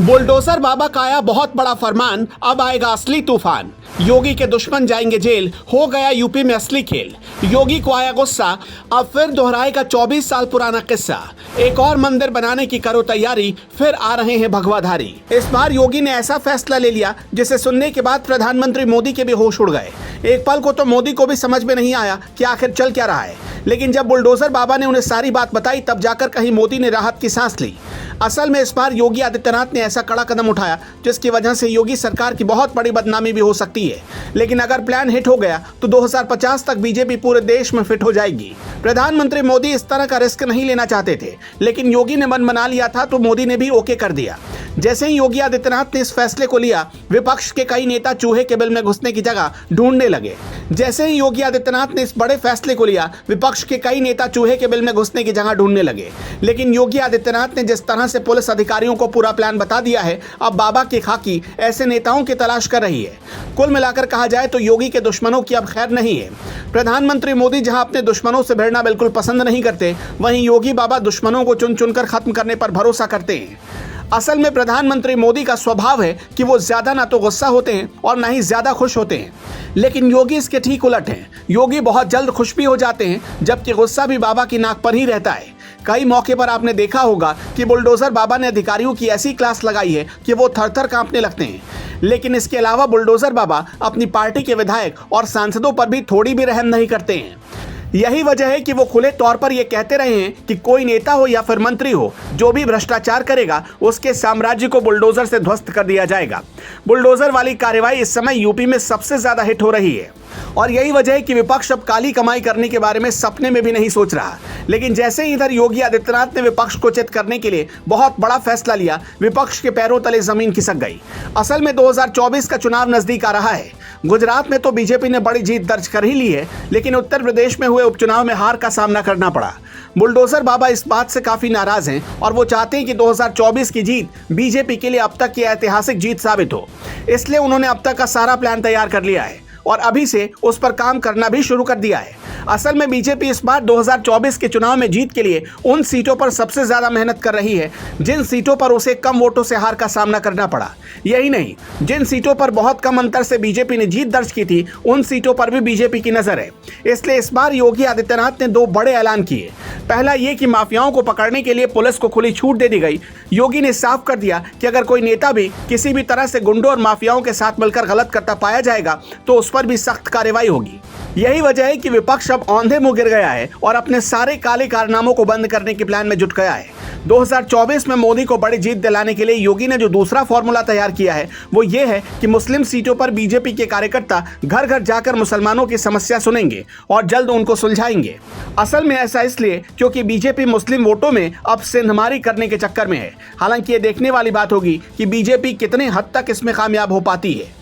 Bulldozer बाबा का आया बहुत बड़ा फरमान, अब आएगा असली तूफान। योगी के दुश्मन जाएंगे जेल, हो गया यूपी में असली खेल। योगी को आया गुस्सा, अब फिर दोहराएगा 24 साल पुराना किस्सा। एक और मंदिर बनाने की करो तैयारी, फिर आ रहे हैं भगवाधारी। इस बार योगी ने ऐसा फैसला ले लिया जिसे सुनने के बाद प्रधानमंत्री मोदी के भी होश उड़ गए। एक पल को तो मोदी को भी समझ में नहीं आया कि आखिर चल क्या रहा है, लेकिन जब बुलडोजर बाबा ने उन्हें सारी बात बताई तब जाकर कहीं मोदी ने राहत की सांस ली। असल में इस बार योगी आदित्यनाथ ने ऐसा कड़ा कदम उठाया जिसकी वजह से योगी सरकार की बहुत बड़ी बदनामी भी हो सकती है। लेकिन अगर प्लान हिट हो गया तो 2050 तक बीजेपी पूरे देश में फिट हो जाएगी। प्रधानमंत्री मोदी इस तरह का रिस्क नहीं लेना चाहते थे, लेकिन योगी ने मन बना लिया था तो मोदी ने भी ओके कर दिया। जैसे ही योगी आदित्यनाथ ने इस फैसले को लिया, विपक्ष के कई नेता चूहे के बिल में घुसने की जगह ढूंढने लगे। जैसे ही योगी आदित्यनाथ ने इस बड़े फैसले को लिया, विपक्ष के कई नेता चूहे के बिल में घुसने की जगह ढूंढने लगे। लेकिन योगी आदित्यनाथ ने जिस तरह से पुलिस अधिकारियों को पूरा प्लान बता दिया है, अब बाबा की खाकी ऐसे नेताओं की तलाश कर रही है। कुल मिलाकर कहा जाए तो योगी के दुश्मनों की अब खैर नहीं है। प्रधानमंत्री मोदी जहां अपने दुश्मनों से भिड़ना बिल्कुल पसंद नहीं करते, वहीं योगी बाबा दुश्मनों को चुन चुनकर खत्म करने पर भरोसा करते हैं। असल में प्रधानमंत्री मोदी का स्वभाव है कि वो ज्यादा ना तो गुस्सा होते हैं और ना ही ज्यादा खुश होते हैं, लेकिन योगी इसके ठीक उलट हैं। योगी बहुत जल्द खुश भी हो जाते हैं, जबकि गुस्सा भी बाबा की नाक पर ही रहता है। कई मौके पर आपने देखा होगा कि बुलडोजर बाबा ने अधिकारियों की ऐसी क्लास लगाई है कि वो थर-थर कांपने लगते हैं। लेकिन इसके अलावा बुलडोजर बाबा अपनी पार्टी के विधायक और सांसदों पर भी थोड़ी भी रहम नहीं करते हैं। यही वजह है कि वो खुले तौर पर ये कहते रहे हैं कि कोई नेता हो या फिर मंत्री हो, जो भी भ्रष्टाचार करेगा उसके साम्राज्य को बुलडोजर से ध्वस्त कर दिया जाएगा। बुलडोजर वाली कार्रवाई इस समय यूपी में सबसे ज्यादा हिट हो रही है और यही वजह है कि विपक्ष अब काली कमाई करने के बारे में सपने में भी नहीं सोच रहा। लेकिन जैसे ही इधर योगी आदित्यनाथ ने विपक्ष को चित करने के लिए बहुत बड़ा फैसला लिया, विपक्ष के पैरों तले जमीन खिसक गई। असल में 2024 का चुनाव नजदीक आ रहा है। गुजरात में तो बीजेपी ने बड़ी जीत दर्ज कर ही ली है, लेकिन उत्तर प्रदेश में हुए उपचुनाव में हार का सामना करना पड़ा। बुलडोजर बाबा इस बात से काफी नाराज हैं और वो चाहते हैं कि 2024 की जीत बीजेपी के लिए अब तक की ऐतिहासिक जीत साबित हो। इसलिए उन्होंने अब तक का सारा प्लान तैयार कर लिया है और अभी से उस पर काम करना भी शुरू कर दिया है। असल में बीजेपी इस बार 2024 के चुनाव में जीत के लिए उन सीटों पर सबसे ज्यादा मेहनत कर रही है जिन सीटों पर उसे कम वोटों से हार का सामना करना पड़ा। यही नहीं, जिन सीटों पर बहुत कम अंतर से बीजेपी ने जीत दर्ज की थी, उन सीटों पर भी बीजेपी की नजर है। इसलिए इस बार योगी आदित्यनाथ ने दो बड़े ऐलान किए। पहला ये कि माफियाओं को पकड़ने के लिए पुलिस को खुली छूट दे दी गई। योगी ने साफ कर दिया कि अगर कोई नेता भी किसी भी तरह से गुंडों और माफियाओं के साथ मिलकर गलत करता पाया जाएगा तो उस पर भी सख्त कार्रवाई होगी। यही वजह है कि विपक्ष अब औंधे मुंह गिर गया है और अपने सारे काले कारनामों को बंद करने के प्लान में जुट गया है। 2024 में मोदी को बड़ी जीत दिलाने के लिए योगी ने जो दूसरा फॉर्मूला तैयार किया है वो ये है कि मुस्लिम सीटों पर बीजेपी के कार्यकर्ता घर घर जाकर मुसलमानों की समस्या सुनेंगे और जल्द उनको सुलझाएंगे। असल में ऐसा इसलिए क्योंकि बीजेपी मुस्लिम वोटों में अब सिंधमारी करने के चक्कर में है। हालांकि ये देखने वाली बात होगी कि बीजेपी कितने हद तक इसमें कामयाब हो पाती है।